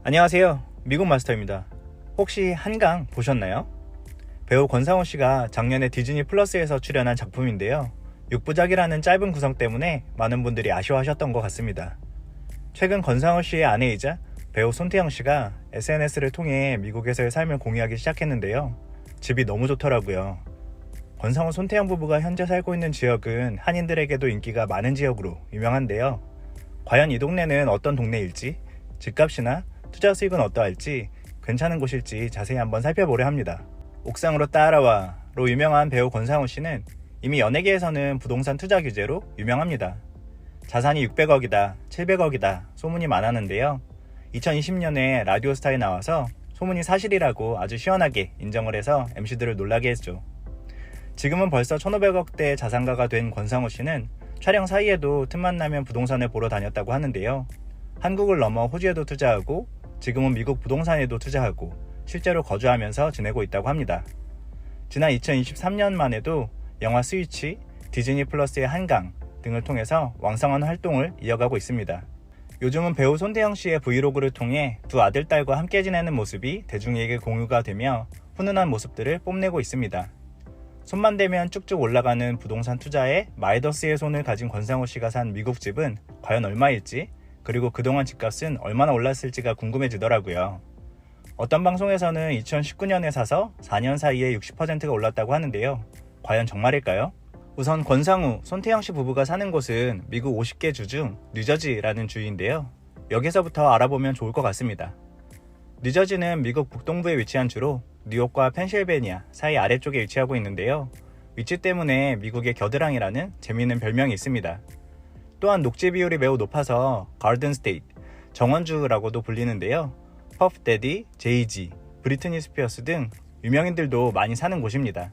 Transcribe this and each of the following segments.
안녕하세요. 미국 마스터입니다. 혹시 한강 보셨나요? 배우 권상우 씨가 작년에 디즈니 플러스에서 출연한 작품인데요. 6부작이라는 짧은 구성 때문에 많은 분들이 아쉬워하셨던 것 같습니다. 최근 권상우 씨의 아내이자 배우 손태영 씨가 SNS를 통해 미국에서의 삶을 공유하기 시작했는데요. 집이 너무 좋더라고요. 권상우 손태영 부부가 현재 살고 있는 지역은 한인들에게도 인기가 많은 지역으로 유명한데요. 과연 이 동네는 어떤 동네일지, 집값이나 투자 수익은 어떠할지, 괜찮은 곳일지 자세히 한번 살펴보려 합니다. 옥상으로 따라와로 유명한 배우 권상우 씨는 이미 연예계에서는 부동산 투자 규제로 유명합니다. 자산이 600억이다, 700억이다 소문이 많았는데요. 2020년에 라디오스타에 나와서 소문이 사실이라고 아주 시원하게 인정을 해서 MC들을 놀라게 했죠. 지금은 벌써 1,500억대 자산가가 된 권상우 씨는 촬영 사이에도 틈만 나면 부동산을 보러 다녔다고 하는데요. 한국을 넘어 호주에도 투자하고 지금은 미국 부동산에도 투자하고 실제로 거주하면서 지내고 있다고 합니다. 지난 2023년만 해도 영화 스위치, 디즈니 플러스의 한강 등을 통해서 왕성한 활동을 이어가고 있습니다. 요즘은 배우 손태영 씨의 브이로그를 통해 두 아들, 딸과 함께 지내는 모습이 대중에게 공유가 되며 훈훈한 모습들을 뽐내고 있습니다. 손만 대면 쭉쭉 올라가는 부동산 투자에 마이더스의 손을 가진 권상우 씨가 산 미국 집은 과연 얼마일지, 그리고 그동안 집값은 얼마나 올랐을지가 궁금해지더라고요. 어떤 방송에서는 2019년에 사서 4년 사이에 60%가 올랐다고 하는데요. 과연 정말일까요? 우선 권상우, 손태영 씨 부부가 사는 곳은 미국 50개 주 중 뉴저지라는 주인데요. 여기서부터 알아보면 좋을 것 같습니다. 뉴저지는 미국 북동부에 위치한 주로 뉴욕과 펜실베니아 사이 아래쪽에 위치하고 있는데요. 위치 때문에 미국의 겨드랑이라는 재미있는 별명이 있습니다. 또한 녹지 비율이 매우 높아서 가든 스테이트, 정원주라고도 불리는데요. 퍼프 데디, 제이지, 브리트니 스피어스 등 유명인들도 많이 사는 곳입니다.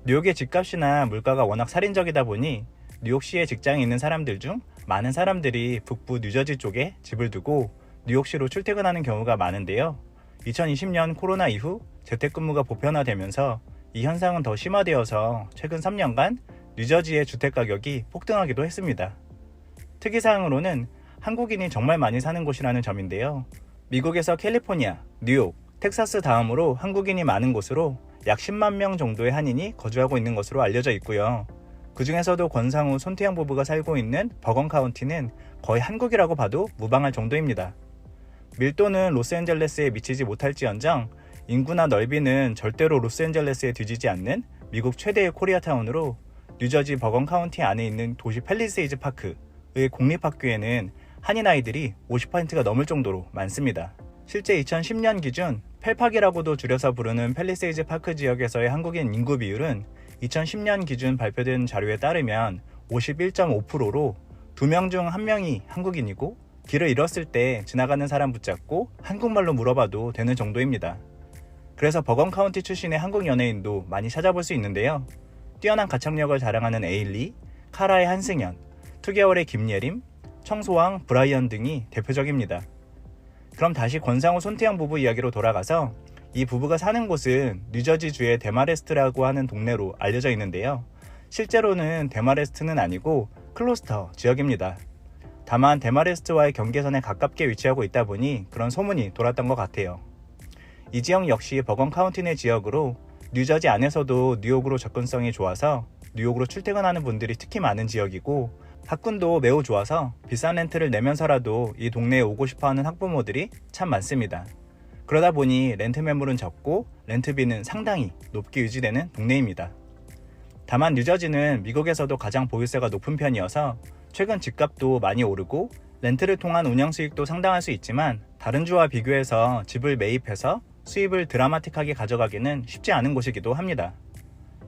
뉴욕의 집값이나 물가가 워낙 살인적이다 보니 뉴욕시에 직장에 있는 사람들 중 많은 사람들이 북부 뉴저지 쪽에 집을 두고 뉴욕시로 출퇴근하는 경우가 많은데요. 2020년 코로나 이후 재택근무가 보편화되면서 이 현상은 더 심화되어서 최근 3년간 뉴저지의 주택가격이 폭등하기도 했습니다. 특이사항으로는 한국인이 정말 많이 사는 곳이라는 점인데요. 미국에서 캘리포니아, 뉴욕, 텍사스 다음으로 한국인이 많은 곳으로 약 10만 명 정도의 한인이 거주하고 있는 것으로 알려져 있고요. 그 중에서도 권상우, 손태영 부부가 살고 있는 버건 카운티는 거의 한국이라고 봐도 무방할 정도입니다. 밀도는 로스앤젤레스에 미치지 못할지언정 인구나 넓이는 절대로 로스앤젤레스에 뒤지지 않는 미국 최대의 코리아타운으로 뉴저지 버건 카운티 안에 있는 도시 팰리세이즈 파크의 공립학교에는 한인 아이들이 50%가 넘을 정도로 많습니다. 실제 2010년 기준 펠팍이라고도 줄여서 부르는 팰리세이즈 파크 지역에서의 한국인 인구 비율은 2010년 기준 발표된 자료에 따르면 51.5%로 2명 중 1명이 한국인이고 길을 잃었을 때 지나가는 사람 붙잡고 한국말로 물어봐도 되는 정도입니다. 그래서 버건 카운티 출신의 한국 연예인도 많이 찾아볼 수 있는데요. 뛰어난 가창력을 자랑하는 에일리, 카라의 한승연, 2개월의 김예림, 청소왕 브라이언 등이 대표적입니다. 그럼 다시 권상우 손태영 부부 이야기로 돌아가서 이 부부가 사는 곳은 뉴저지주의 데마레스트라고 하는 동네로 알려져 있는데요. 실제로는 데마레스트는 아니고 클로스터 지역입니다. 다만 데마레스트와의 경계선에 가깝게 위치하고 있다 보니 그런 소문이 돌았던 것 같아요. 이 지역 역시 버건 카운티 내 지역으로 뉴저지 안에서도 뉴욕으로 접근성이 좋아서 뉴욕으로 출퇴근하는 분들이 특히 많은 지역이고 학군도 매우 좋아서 비싼 렌트를 내면서라도 이 동네에 오고 싶어하는 학부모들이 참 많습니다. 그러다 보니 렌트 매물은 적고 렌트비는 상당히 높게 유지되는 동네입니다. 다만 뉴저지는 미국에서도 가장 보유세가 높은 편이어서 최근 집값도 많이 오르고 렌트를 통한 운영 수익도 상당할 수 있지만 다른 주와 비교해서 집을 매입해서 수입을 드라마틱하게 가져가기는 쉽지 않은 곳이기도 합니다.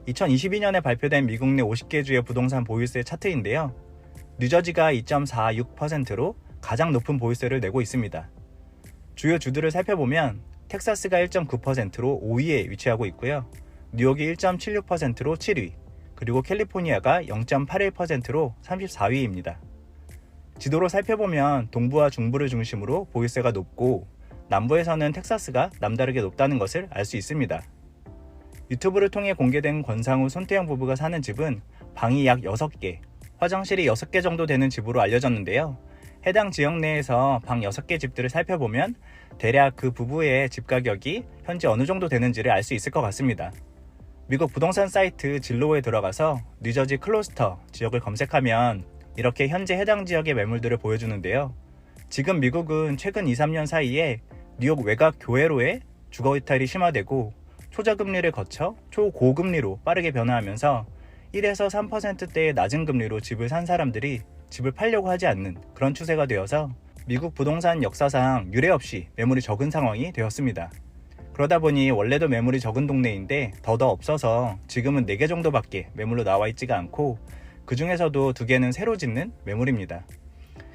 2022년에 발표된 미국 내 50개 주의 부동산 보유세 차트인데요. 뉴저지가 2.46%로 가장 높은 보유세를 내고 있습니다. 주요 주들을 살펴보면 텍사스가 1.9%로 5위에 위치하고 있고요. 뉴욕이 1.76%로 7위, 그리고 캘리포니아가 0.81%로 34위입니다. 지도로 살펴보면 동부와 중부를 중심으로 보유세가 높고 남부에서는 텍사스가 남다르게 높다는 것을 알 수 있습니다. 유튜브를 통해 공개된 권상우, 손태영 부부가 사는 집은 방이 약 6개, 화장실이 6개 정도 되는 집으로 알려졌는데요. 해당 지역 내에서 방 6개 집들을 살펴보면 대략 그 부부의 집 가격이 현재 어느 정도 되는지를 알 수 있을 것 같습니다. 미국 부동산 사이트 진로우에 들어가서 뉴저지 클로스터 지역을 검색하면 이렇게 현재 해당 지역의 매물들을 보여주는데요. 지금 미국은 최근 2-3년 사이에 뉴욕 외곽 교외로의 주거 이탈이 심화되고 초저금리를 거쳐 초고금리로 빠르게 변화하면서 1에서 3%대의 낮은 금리로 집을 산 사람들이 집을 팔려고 하지 않는 그런 추세가 되어서 미국 부동산 역사상 유례 없이 매물이 적은 상황이 되었습니다. 그러다 보니 원래도 매물이 적은 동네인데 더더 없어서 지금은 4개 정도밖에 매물로 나와 있지가 않고 그 중에서도 2개는 새로 짓는 매물입니다.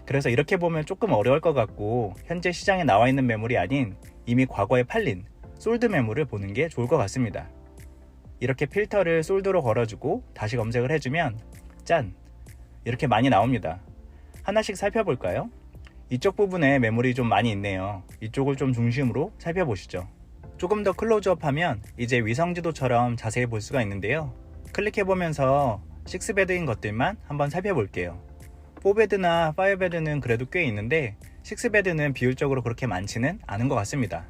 그래서 이렇게 보면 조금 어려울 것 같고 현재 시장에 나와 있는 매물이 아닌 이미 과거에 팔린 솔드 매물을 보는 게 좋을 것 같습니다. 이렇게 필터를 솔드로 걸어주고 다시 검색을 해주면 짠! 이렇게 많이 나옵니다. 하나씩 살펴볼까요? 이쪽 부분에 매물이 좀 많이 있네요. 이쪽을 좀 중심으로 살펴보시죠. 조금 더 클로즈업하면 이제 위성지도처럼 자세히 볼 수가 있는데요. 클릭해보면서 6베드인 것들만 한번 살펴볼게요. 4베드나 5베드는 그래도 꽤 있는데 6베드는 비율적으로 그렇게 많지는 않은 것 같습니다.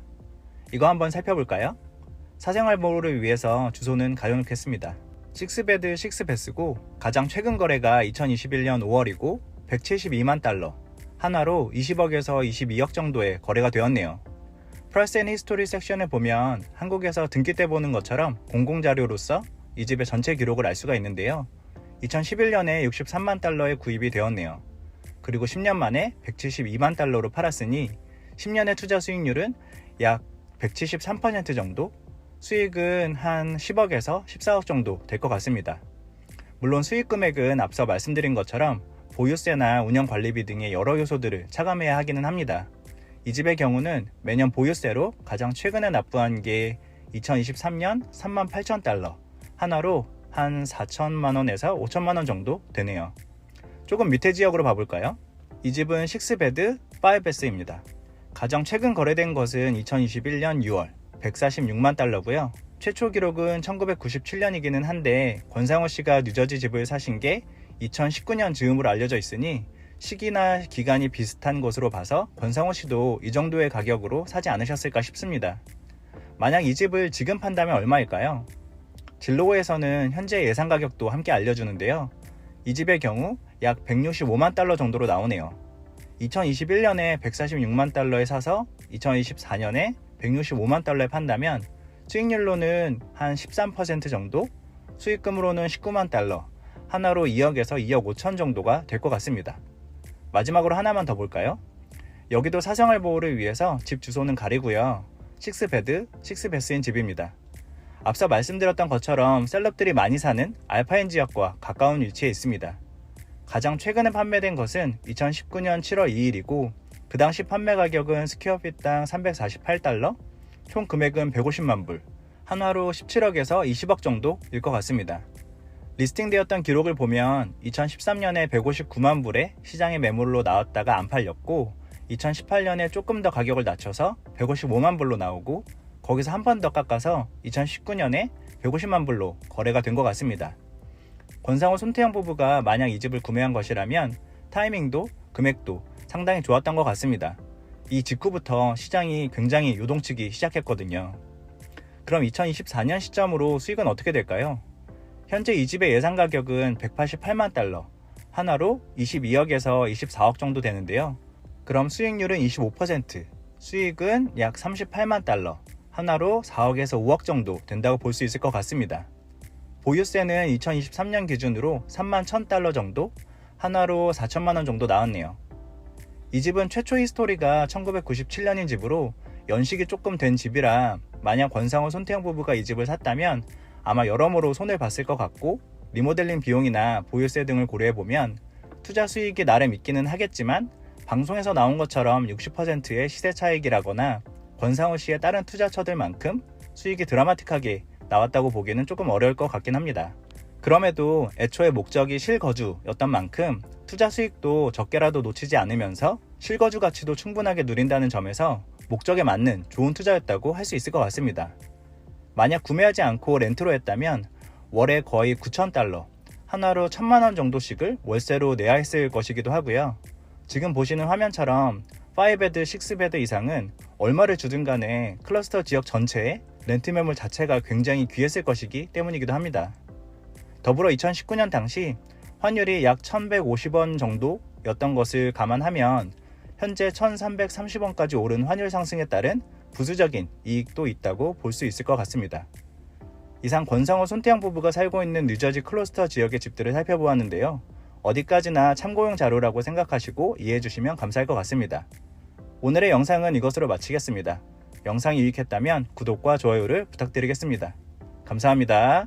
이거 한번 살펴볼까요? 사생활 보호를 위해서 주소는 가려놓겠습니다. 6베드 6베스고 가장 최근 거래가 2021년 5월이고 172만 달러, 하나로 20억에서 22억 정도의 거래가 되었네요. 프라이스 앤 히스토리 섹션을 보면 한국에서 등기 때 보는 것처럼 공공자료로서 이 집의 전체 기록을 알 수가 있는데요. 2011년에 63만 달러에 구입이 되었네요. 그리고 10년 만에 172만 달러로 팔았으니 10년의 투자 수익률은 약 173% 정도? 수익은 한 10억에서 14억 정도 될 것 같습니다. 물론 수익 금액은 앞서 말씀드린 것처럼 보유세나 운영관리비 등의 여러 요소들을 차감해야 하기는 합니다. 이 집의 경우는 매년 보유세로 가장 최근에 납부한 게 2023년 38,000달러, 하나로 한 4천만원에서 5천만원 정도 되네요. 조금 밑에 지역으로 봐볼까요? 이 집은 6베드 5베스입니다. 가장 최근 거래된 것은 2021년 6월 146만 달러고요. 최초 기록은 1997년이기는 한데 권상우 씨가 뉴저지 집을 사신 게 2019년 즈음으로 알려져 있으니 시기나 기간이 비슷한 것으로 봐서 권상우 씨도 이 정도의 가격으로 사지 않으셨을까 싶습니다. 만약 이 집을 지금 판다면 얼마일까요? 진로우에서는 현재 예상 가격도 함께 알려주는데요. 이 집의 경우 약 165만 달러 정도로 나오네요. 2021년에 146만 달러에 사서 2024년에 165만 달러에 판다면 수익률로는 한 13% 정도, 수익금으로는 19만 달러, 하나로 2억에서 2억 5천 정도가 될 것 같습니다. 마지막으로 하나만 더 볼까요? 여기도 사생활 보호를 위해서 집 주소는 가리고요. 6베드, 6베스인 집입니다. 앞서 말씀드렸던 것처럼 셀럽들이 많이 사는 알파인 지역과 가까운 위치에 있습니다. 가장 최근에 판매된 것은 2019년 7월 2일이고 그 당시 판매 가격은 스퀘어핏당 348달러, 총 금액은 150만 불, 한화로 17억에서 20억 정도일 것 같습니다. 리스팅되었던 기록을 보면 2013년에 159만 불에 시장에 매물로 나왔다가 안 팔렸고 2018년에 조금 더 가격을 낮춰서 155만 불로 나오고 거기서 한 번 더 깎아서 2019년에 150만 불로 거래가 된 것 같습니다. 권상우 손태영 부부가 만약 이 집을 구매한 것이라면 타이밍도 금액도 상당히 좋았던 것 같습니다. 이 직후부터 시장이 굉장히 요동치기 시작했거든요. 그럼 2024년 시점으로 수익은 어떻게 될까요? 현재 이 집의 예상 가격은 188만 달러, 하나로 22억에서 24억 정도 되는데요. 그럼 수익률은 25%, 수익은 약 38만 달러, 하나로 4억에서 5억 정도 된다고 볼 수 있을 것 같습니다. 보유세는 2023년 기준으로 3만 1,000달러 정도, 하나로 4천만원 정도 나왔네요. 이 집은 최초 히스토리가 1997년인 집으로 연식이 조금 된 집이라 만약 권상우 손태영 부부가 이 집을 샀다면 아마 여러모로 손을 봤을 것 같고 리모델링 비용이나 보유세 등을 고려해보면 투자 수익이 나름 있기는 하겠지만 방송에서 나온 것처럼 60%의 시세 차익이라거나 권상우 씨의 다른 투자처들만큼 수익이 드라마틱하게 나왔다고 보기는 조금 어려울 것 같긴 합니다. 그럼에도 애초에 목적이 실거주였던 만큼 투자 수익도 적게라도 놓치지 않으면서 실거주 가치도 충분하게 누린다는 점에서 목적에 맞는 좋은 투자였다고 할 수 있을 것 같습니다. 만약 구매하지 않고 렌트로 했다면 월에 거의 9,000달러, 하나로 1,000만원 정도씩을 월세로 내야 했을 것이기도 하고요. 지금 보시는 화면처럼 5베드, 6베드 이상은 얼마를 주든 간에 클러스터 지역 전체에 렌트 매물 자체가 굉장히 귀했을 것이기 때문이기도 합니다. 더불어 2019년 당시 환율이 약 1150원 정도였던 것을 감안하면 현재 1330원까지 오른 환율 상승에 따른 부수적인 이익도 있다고 볼 수 있을 것 같습니다. 이상 권상우 손태영 부부가 살고 있는 뉴저지 클러스터 지역의 집들을 살펴보았는데요. 어디까지나 참고용 자료라고 생각하시고 이해해 주시면 감사할 것 같습니다. 오늘의 영상은 이것으로 마치겠습니다. 영상이 유익했다면 구독과 좋아요를 부탁드리겠습니다. 감사합니다.